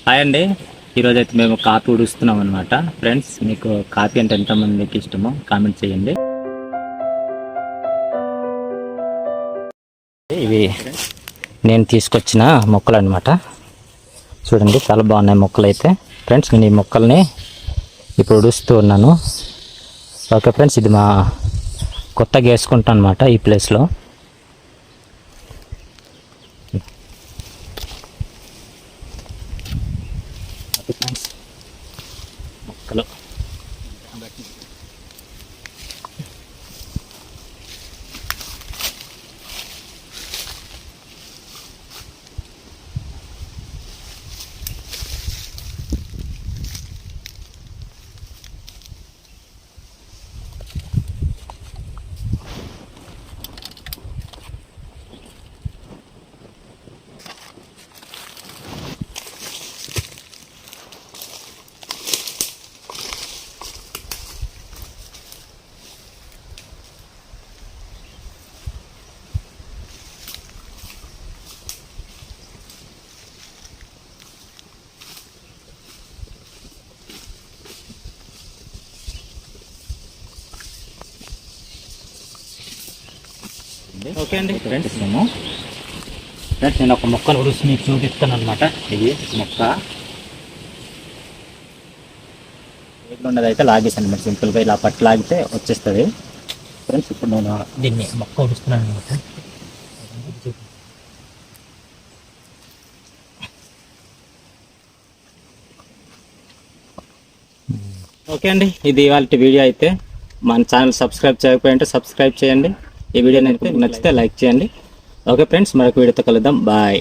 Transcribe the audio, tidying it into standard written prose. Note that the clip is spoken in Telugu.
హాయ్ అండి. ఈరోజు అయితే మేము కాఫీ ఉడుస్తున్నాం అనమాట. ఫ్రెండ్స్, మీకు కాఫీ అంటే ఎంతమందికి ఇష్టమో కామెంట్ చేయండి. ఇవి నేను తీసుకొచ్చిన మొక్కలు అనమాట. చూడండి, చాలా బాగున్నాయి మొక్కలు అయితే. ఫ్రెండ్స్, నేను ఈ మొక్కల్ని ఇప్పుడు ఉడుస్తూ ఉన్నాను. ఓకే ఫ్రెండ్స్, ఇది మా కొత్తగా వేసుకుంటాను అనమాట ఈ ప్లేస్లో. మొక్కలు ఓకే అండి. ఫ్రెండ్స్, నేను ఒక మొక్కను ఉడిసి మీకు చూపిస్తాను అనమాట. ఇది మొక్క ఉన్నది అయితే లాగేసాను మరి సింపుల్గా ఇలా పట్టు లాగితే వచ్చేస్తుంది. ఫ్రెండ్స్, ఇప్పుడు నేను దీన్ని మొక్క ఉడుస్తున్నాను అనమాట. ఓకే అండి, ఇది ఇవాళ వీడియో అయితే. మన ఛానల్ సబ్స్క్రైబ్ చేయకపోయింటే సబ్స్క్రైబ్ చేయండి. ఈ వీడియో నచ్చితే లైక్ చేయండి. ఓకే ఫ్రెండ్స్, మరొక వీడియోతో కలుద్దాం. బాయ్.